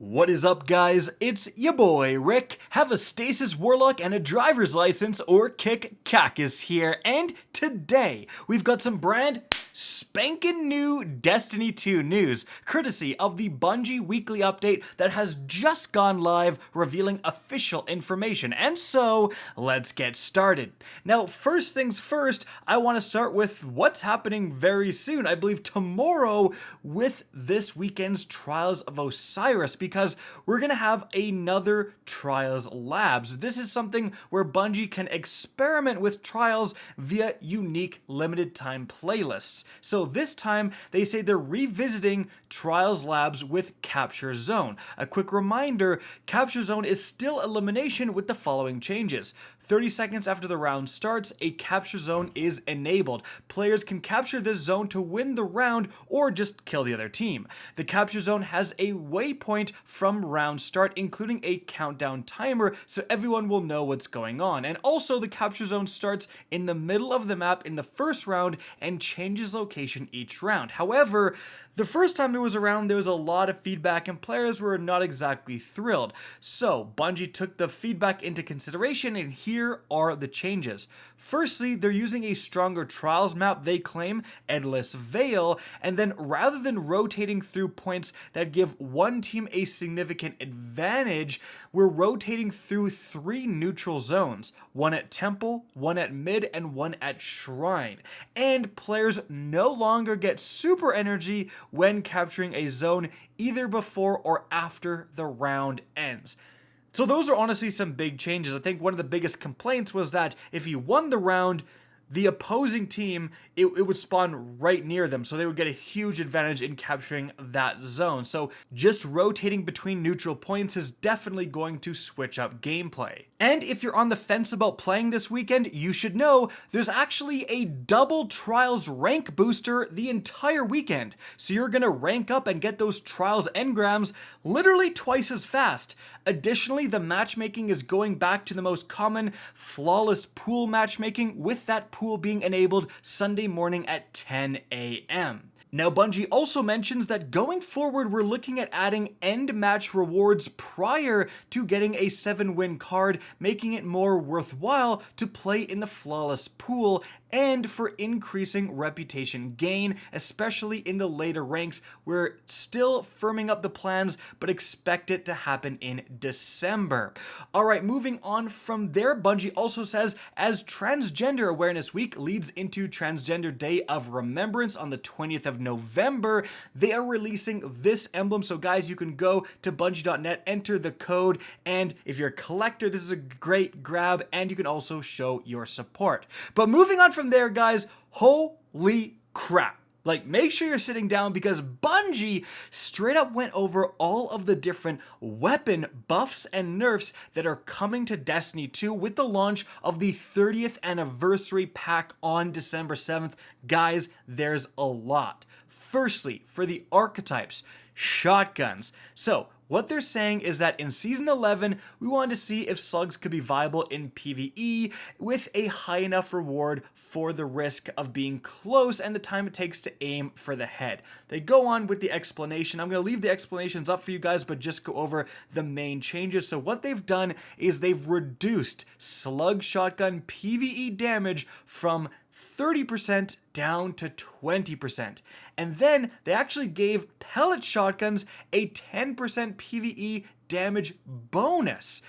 What is up, guys? It's your boy Rick. Have a stasis warlock and a driver's license or kick Kackis here, and today we've got some brand spankin' new Destiny 2 news, courtesy of the Bungie weekly update that has just gone live, revealing official information. And so, let's get started. Now, first things first, I want to start with what's happening very soon, I believe tomorrow, with this weekend's Trials of Osiris, because we're gonna have another Trials Labs. This is something where Bungie can experiment with Trials via unique limited time playlists. So this time, they say they're revisiting Trials Labs with Capture Zone. A quick reminder, Capture Zone is still elimination with the following changes. 30 seconds after the round starts, a capture zone is enabled. Players can capture this zone to win the round or just kill the other team. The capture zone has a waypoint from round start, including a countdown timer, so everyone will know what's going on. And also, the capture zone starts in the middle of the map in the first round and changes location each round. However, the first time it was around, there was a lot of feedback and players were not exactly thrilled. So, Bungie took the feedback into consideration, and here are the changes. Firstly, they're using a stronger Trials map, they claim, Endless Veil, and then rather than rotating through points that give one team a significant advantage, we're rotating through 3 neutral zones, one at Temple, one at Mid, and one at Shrine. And players no longer get super energy when capturing a zone either before or after the round ends. So those are honestly some big changes. I think one of the biggest complaints was that if you won the round, the opposing team, it would spawn right near them, so they would get a huge advantage in capturing that zone. So just rotating between neutral points is definitely going to switch up gameplay. And if you're on the fence about playing this weekend, you should know there's actually a double Trials rank booster the entire weekend. So you're gonna rank up and get those Trials engrams literally twice as fast. Additionally, the matchmaking is going back to the most common flawless pool matchmaking, with that pool being enabled Sunday morning at 10 a.m. Now, Bungie also mentions that going forward, we're looking at adding end match rewards prior to getting a 7-win card, making it more worthwhile to play in the flawless pool and for increasing reputation gain, especially in the later ranks. We're still firming up the plans, but expect it to happen in December. Alright, moving on from there, Bungie also says, as Transgender Awareness Week leads into Transgender Day of Remembrance on the 20th of November, they are releasing this emblem. So guys, you can go to bungie.net, enter the code, and if you're a collector, this is a great grab, and you can also show your support. But moving on from there, guys, holy crap. Like, make sure you're sitting down, because Bungie straight up went over all of the different weapon buffs and nerfs that are coming to Destiny 2 with the launch of the 30th anniversary pack on December 7th. Guys, there's a lot. Firstly, for the archetypes, shotguns. So, what they're saying is that in Season 11, we wanted to see if slugs could be viable in PvE with a high enough reward for the risk of being close and the time it takes to aim for the head. They go on with the explanation. I'm going to leave the explanations up for you guys, but just go over the main changes. So what they've done is they've reduced slug shotgun PvE damage from 30% down to 20%. And then they actually gave pellet shotguns a 10% PvE damage bonus.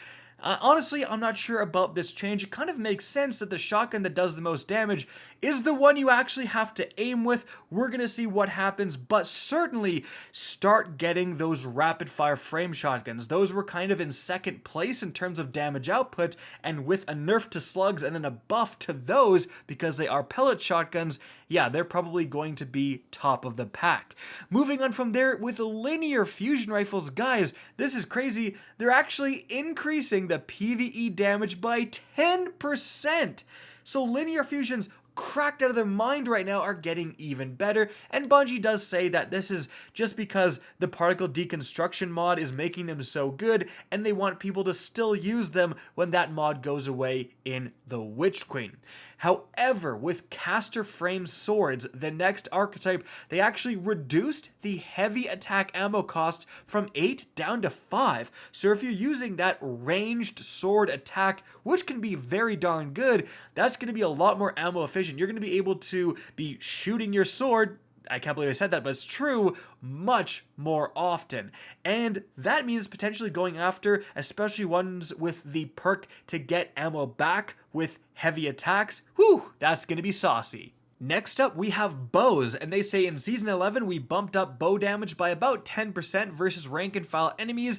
Honestly, I'm not sure about this change. It kind of makes sense that the shotgun that does the most damage is the one you actually have to aim with. We're going to see what happens, but certainly start getting those rapid fire frame shotguns. Those were kind of in second place in terms of damage output, and with a nerf to slugs and then a buff to those because they are pellet shotguns, yeah, they're probably going to be top of the pack. Moving on from there, with linear fusion rifles, guys, this is crazy. They're actually increasing the PvE damage by 10%. So linear fusions, cracked out of their mind right now, are getting even better, and Bungie does say that this is just because the particle deconstruction mod is making them so good, and they want people to still use them when that mod goes away in the Witch Queen. However, with caster frame swords, the next archetype, they actually reduced the heavy attack ammo cost from 8 down to 5. So if you're using that ranged sword attack, which can be very darn good, that's going to be a lot more ammo efficient. You're going to be able to be shooting your sword, I can't believe I said that, but it's true, much more often. And that means potentially going after, especially ones with the perk to get ammo back with heavy attacks. Whew, that's going to be saucy. Next up, we have bows, and they say in Season 11, we bumped up bow damage by about 10% versus rank and file enemies,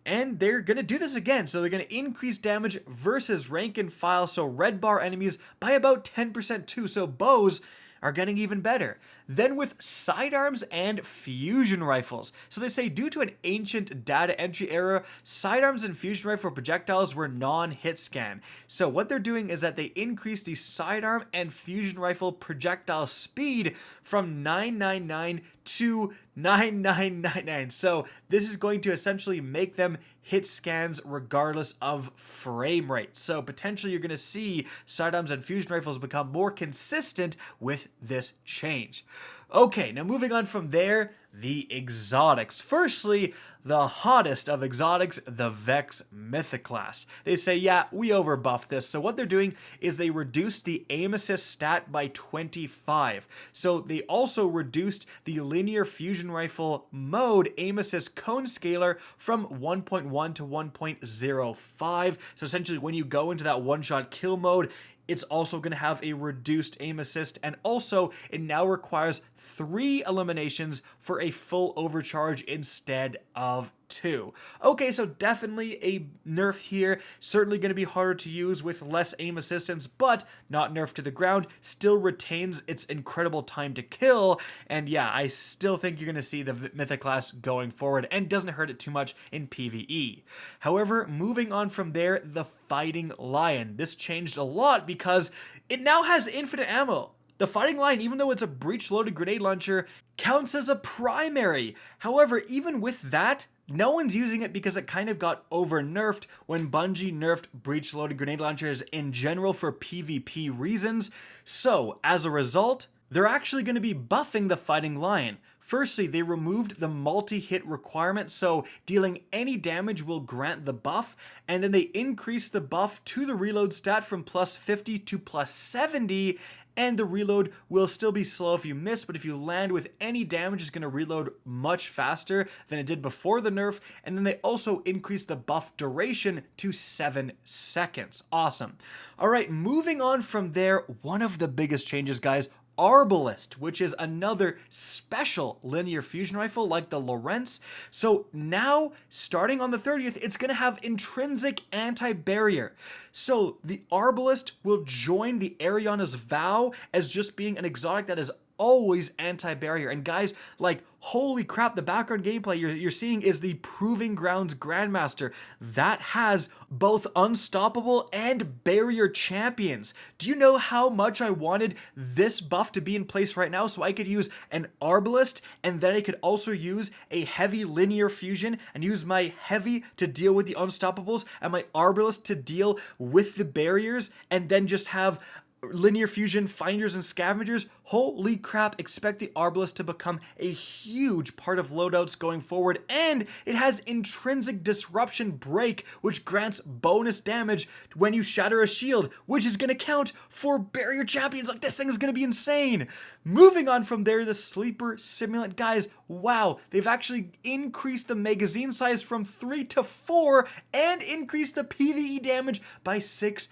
and they're going to do this again. So they're going to increase damage versus rank and file, so red bar enemies, by about 10% too. So bows are getting even better. Then with sidearms and fusion rifles. So they say due to an ancient data entry error, sidearms and fusion rifle projectiles were non-hit scan. So what they're doing is that they increase the sidearm and fusion rifle projectile speed from 999 to 9999. So this is going to essentially make them hit scans regardless of frame rate. So potentially you're going to see sidearms and fusion rifles become more consistent with this change. Okay, now moving on from there, the exotics. Firstly, the hottest of exotics, the Vex Mythic class. They say, yeah, we overbuffed this. So what they're doing is they reduced the aim assist stat by 25. So they also reduced the linear fusion rifle mode aim assist cone scaler from 1.1 to 1.05. So essentially when you go into that one-shot kill mode, it's also going to have a reduced aim assist, and also it now requires 3 eliminations for a full overcharge instead of 2. Okay, so definitely a nerf here. Certainly going to be harder to use with less aim assistance, but not nerf to the ground. Still retains its incredible time to kill, and yeah, I still think you're going to see the Mythic class going forward, and doesn't hurt it too much in PvE. However, moving on from there, the Fighting Lion. This changed a lot because it now has infinite ammo. The Fighting Lion, even though it's a breech-loaded grenade launcher, counts as a primary. However, even with that, no one's using it because it kind of got over-nerfed when Bungie nerfed breech-loaded grenade launchers in general for PvP reasons. So, as a result, they're actually going to be buffing the Fighting Lion. Firstly, they removed the multi-hit requirement, so dealing any damage will grant the buff, and then they increased the buff to the reload stat from plus 50 to plus 70, and the reload will still be slow if you miss, but if you land with any damage, it's going to reload much faster than it did before the nerf, and then they also increased the buff duration to 7 seconds. Awesome. Alright, moving on from there, one of the biggest changes, guys, Arbalist, which is another special linear fusion rifle like the Lorentz. So now, starting on the 30th, it's going to have intrinsic anti-barrier. So the Arbalist will join the Ariana's Vow as just being an exotic that is always anti-barrier. And guys, like, holy crap, the background gameplay you're seeing is the Proving Grounds Grandmaster that has both unstoppable and barrier champions. Do you know how much I wanted this buff to be in place right now so I could use an Arbalist, and then I could also use a heavy linear fusion and use my heavy to deal with the unstoppables and my Arbalist to deal with the barriers, and then just have linear fusion, finders, and scavengers? Holy crap, expect the Arbalist to become a huge part of loadouts going forward, and it has intrinsic disruption break, which grants bonus damage when you shatter a shield, which is going to count for barrier champions. Like, this thing is going to be insane. Moving on from there, the Sleeper Simulant. Guys, wow, they've actually increased the magazine size from 3 to 4 and increased the PvE damage by 6%.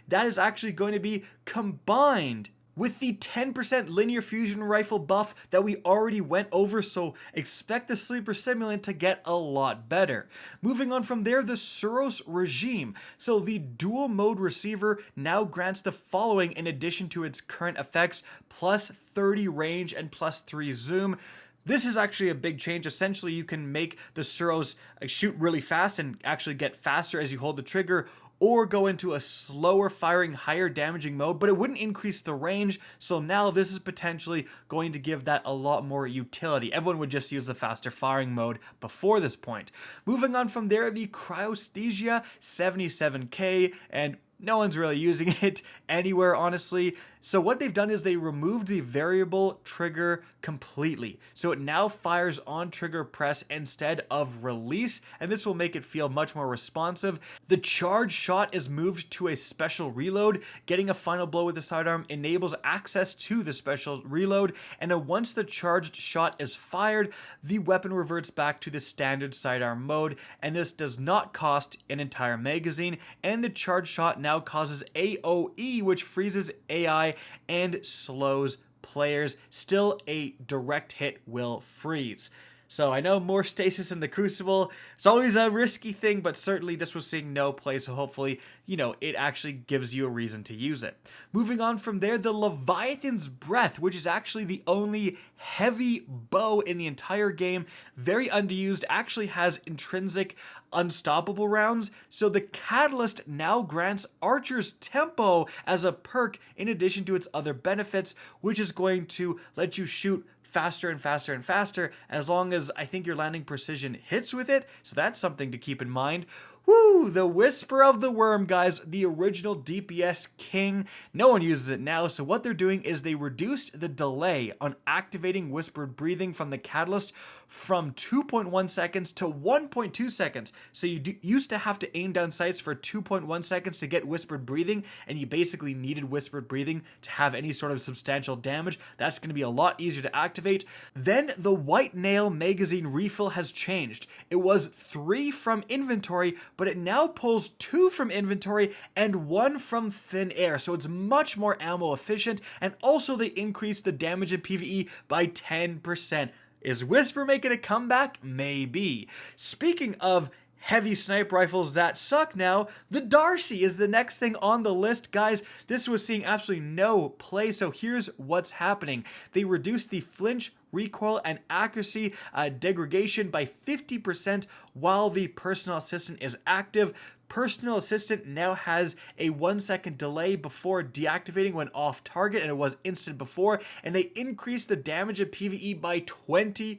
That is actually going to be combined with the 10% linear fusion rifle buff that we already went over, so expect the Sleeper Simulant to get a lot better. Moving on from there, the Soros Regime. So the dual mode receiver now grants the following in addition to its current effects: plus 30 range and plus 3 zoom. This is actually a big change. Essentially, you can make the Soros shoot really fast and actually get faster as you hold the trigger, or go into a slower firing, higher damaging mode, but it wouldn't increase the range. So now this is potentially going to give that a lot more utility. Everyone would just use the faster firing mode before this point. Moving on from there, the Cryostesia 77K, and no one's really using it anywhere, honestly. So what they've done is they removed the variable trigger completely. So it now fires on trigger press instead of release, and this will make it feel much more responsive. The charge shot is moved to a special reload. Getting a final blow with the sidearm enables access to the special reload, and once the charged shot is fired, the weapon reverts back to the standard sidearm mode, and this does not cost an entire magazine, and the charged shot now causes AoE, which freezes AI and slows players. Still, a direct hit will freeze. So I know more stasis in the Crucible. It's always a risky thing, but certainly this was seeing no play, so hopefully, it actually gives you a reason to use it. Moving on from there, the Levias Breath, which is actually the only heavy bow in the entire game, very underused, actually has intrinsic unstoppable rounds, so the Catalyst now grants archers tempo as a perk in addition to its other benefits, which is going to let you shoot faster and faster and faster as long as I think your landing precision hits with it, so that's something to keep in mind. Woo! The Whisper of the Worm, guys, the original DPS king. No one uses it now, so what they're doing is they reduced the delay on activating Whispered Breathing from the Catalyst from 2.1 seconds to 1.2 seconds. So you used to have to aim down sights for 2.1 seconds to get Whispered Breathing, and you basically needed Whispered Breathing to have any sort of substantial damage. That's going to be a lot easier to activate. Then the White Nail magazine refill has changed. It was 3 from inventory, but it now pulls 2 from inventory and 1 from thin air, so it's much more ammo efficient, and also they increased the damage in PvE by 10%. Is Whisper making a comeback? Maybe. Speaking of heavy sniper rifles that suck now, the Darcy is the next thing on the list, guys. This was seeing absolutely no play, so here's what's happening. They reduced the flinch, recoil, and accuracy degradation by 50% while the personal assistant is active. Personal assistant now has a 1-second delay before deactivating when off target, and it was instant before, and they increased the damage of PvE by 20%.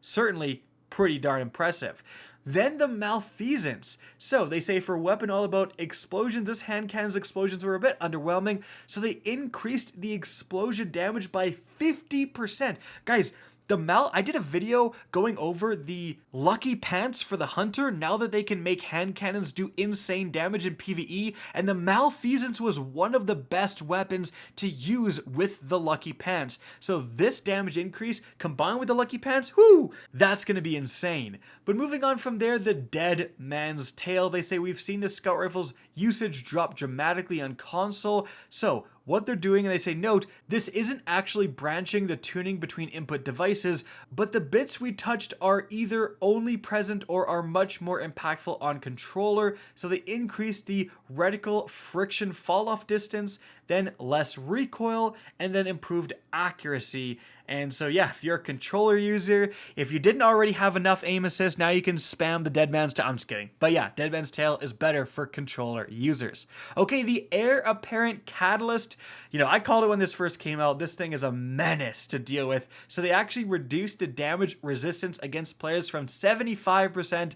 Certainly pretty darn impressive. Then the Malfeasance. So they say for a weapon all about explosions, this hand cannon's explosions were a bit underwhelming, so they increased the explosion damage by 50%. Guys, I did a video going over the lucky pants for the hunter now that they can make hand cannons do insane damage in PvE, and the Malfeasance was one of the best weapons to use with the lucky pants. So this damage increase combined with the lucky pants, whoo, that's going to be insane. But moving on from there, the Dead Man's Tale. They say we've seen the scout rifle's usage drop dramatically on console, so what they're doing, and they say, note, this isn't actually branching the tuning between input devices, but the bits we touched are either only present or are much more impactful on controller, so they increase the reticle friction fall-off distance, then less recoil, and then improved accuracy. And so yeah, if you're a controller user, if you didn't already have enough aim assist, now you can spam the Dead Man's Tale. I'm just kidding. But yeah, Dead Man's Tale is better for controller users. Okay, the Heir Apparent Catalyst. I called it when this first came out. This thing is a menace to deal with. So they actually reduced the damage resistance against players from 75%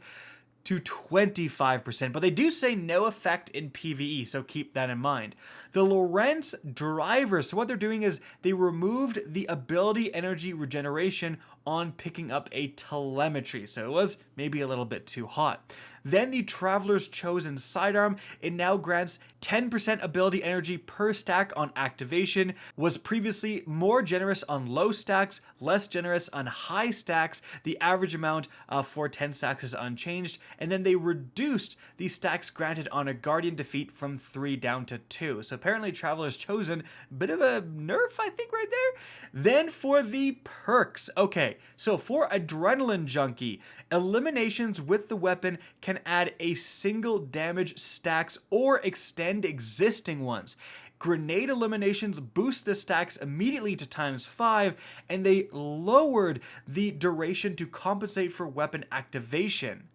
to 25%, but they do say no effect in PvE, so keep that in mind. The Lorentz Driver, so what they're doing is they removed the ability energy regeneration on picking up a telemetry, so it was maybe a little bit too hot. Then the Traveler's Chosen Sidearm, it now grants 10% ability energy per stack on activation, was previously more generous on low stacks, less generous on high stacks. The average amount for 10 stacks is unchanged, and then they reduced the stacks granted on a Guardian defeat from 3 down to 2. So apparently Traveler's Chosen, bit of a nerf, I think, right there. Then for the perks, okay, so for Adrenaline Junkie, eliminations with the weapon can add a single damage stacks or extend existing ones. Grenade eliminations boost the stacks immediately to ×5, and they lowered the duration to compensate for weapon activation.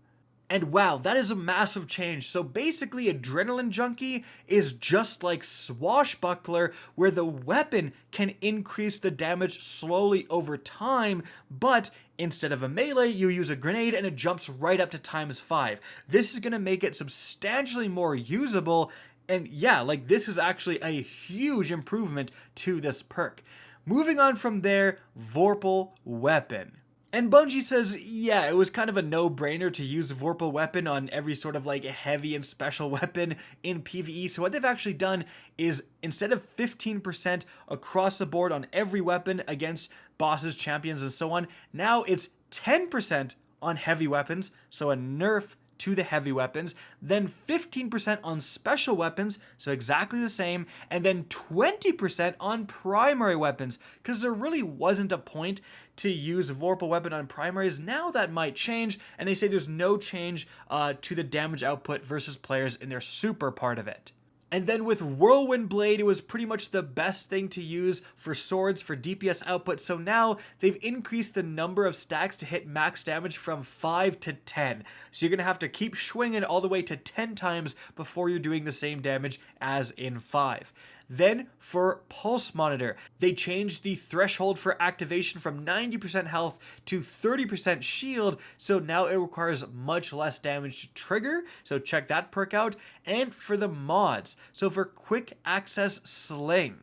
And wow, that is a massive change. So basically, Adrenaline Junkie is just like Swashbuckler, where the weapon can increase the damage slowly over time, but instead of a melee, you use a grenade and it jumps right up to ×5. This is going to make it substantially more usable, And yeah, like this is actually a huge improvement to this perk. Moving on from there, Vorpal Weapon. And Bungie says, yeah, it was kind of a no-brainer to use Vorpal Weapon on every sort of like heavy and special weapon in PvE. So what they've actually done is instead of 15% across the board on every weapon against bosses, champions, and so on, now it's 10% on heavy weapons, so a nerf to the heavy weapons, then 15% on special weapons, so exactly the same, and then 20% on primary weapons, because there really wasn't a point to use Vorpal Weapon on primaries. Now that might change, and they say there's no change to the damage output versus players in their super part of it. And then with Whirlwind Blade, it was pretty much the best thing to use for swords for DPS output. So now they've increased the number of stacks to hit max damage from 5 to 10. So you're going to have to keep swinging all the way to 10 times before you're doing the same damage as in 5. Then for Pulse Monitor, they changed the threshold for activation from 90% health to 30% shield, so now it requires much less damage to trigger, so check that perk out. And for the mods, so for Quick Access Sling,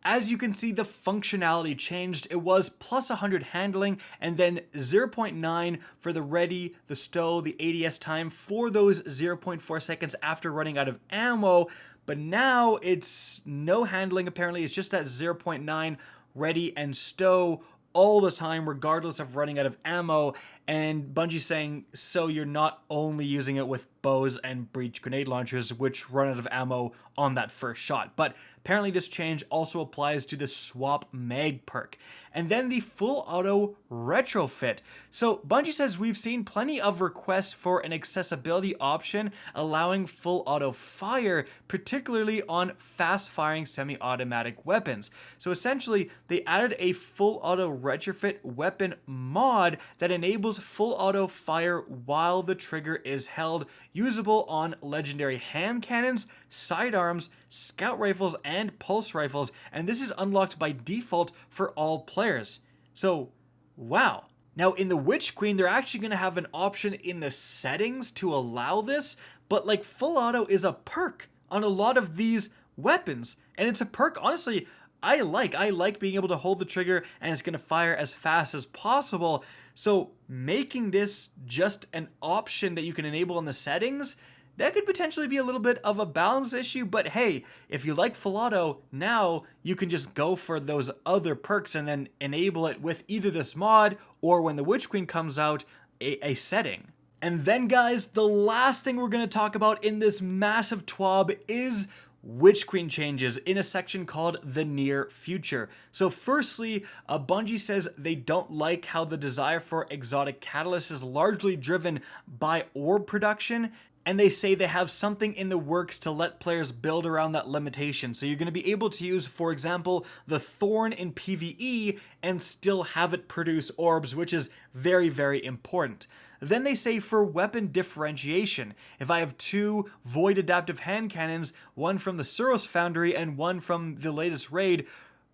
as you can see, the functionality changed. It was plus 100 handling and then 0.9 for the ready, the stow, the ADS time for those 0.4 seconds after running out of ammo. But now it's no handling apparently. It's just that 0.9 ready and stow all the time regardless of running out of ammo. And Bungie's saying, so you're not only using it with bows and breach grenade launchers, which run out of ammo on that first shot. But apparently this change also applies to the swap mag perk. And then the full auto retrofit. So Bungie says we've seen plenty of requests for an accessibility option allowing full auto fire, particularly on fast firing semi-automatic weapons. So essentially they added a full auto retrofit weapon mod that enables full auto fire while the trigger is held, usable on legendary hand cannons, sidearms, scout rifles, and pulse rifles, and this is unlocked by default for all players. So, wow. Now in the Witch Queen, they're actually going to have an option in the settings to allow this, but like full auto is a perk on a lot of these weapons, and it's a perk, honestly, I like being able to hold the trigger and it's going to fire as fast as possible. So making this just an option that you can enable in the settings, that could potentially be a little bit of a balance issue, but hey, if you like full auto, now you can just go for those other perks and then enable it with either this mod or when the Witch Queen comes out, a setting. And then guys, the last thing we're going to talk about in this massive TWAB is Witch Queen changes in a section called the near future. So firstly, Bungie says they don't like how the desire for exotic catalysts is largely driven by orb production, and they say they have something in the works to let players build around that limitation. So you're going to be able to use, for example, the Thorn in PvE and still have it produce orbs, which is very, very important. Then they say for weapon differentiation, if I have two void adaptive hand cannons, one from the Soros Foundry and one from the latest raid,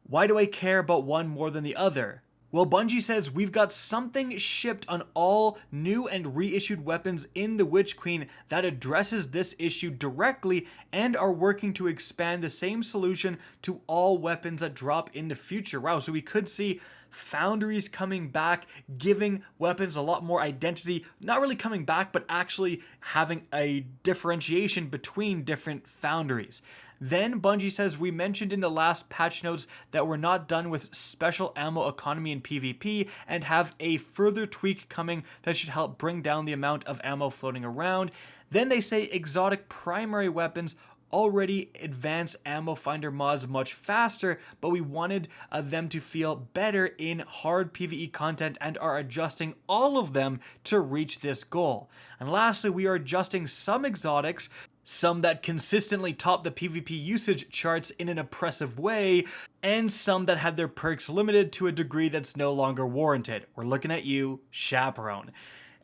why do I care about one more than the other? Well, Bungie says we've got something shipped on all new and reissued weapons in the Witch Queen that addresses this issue directly and are working to expand the same solution to all weapons that drop in the future. Wow, so we could see foundries coming back, giving weapons a lot more identity, not really coming back, but actually having a differentiation between different foundries. Then Bungie says we mentioned in the last patch notes that we're not done with special ammo economy in PvP and have a further tweak coming that should help bring down the amount of ammo floating around. Then they say exotic primary weapons already advance ammo finder mods much faster, but we wanted them to feel better in hard PvE content and are adjusting all of them to reach this goal. And lastly, we are adjusting some exotics, some that consistently top the PvP usage charts in an oppressive way, and some that had their perks limited to a degree that's no longer warranted. We're looking at you, Chaperone.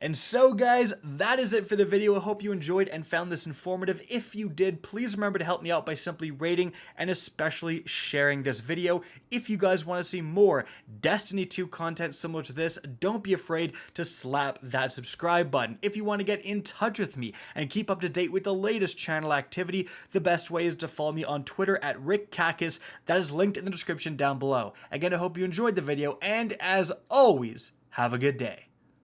And so guys, that is it for the video. I hope you enjoyed and found this informative. If you did, please remember to help me out by simply rating and especially sharing this video. If you guys want to see more Destiny 2 content similar to this, don't be afraid to slap that subscribe button. If you want to get in touch with me and keep up to date with the latest channel activity, the best way is to follow me on Twitter at RickKackis. That is linked in the description down below. Again, I hope you enjoyed the video, and as always, have a good day.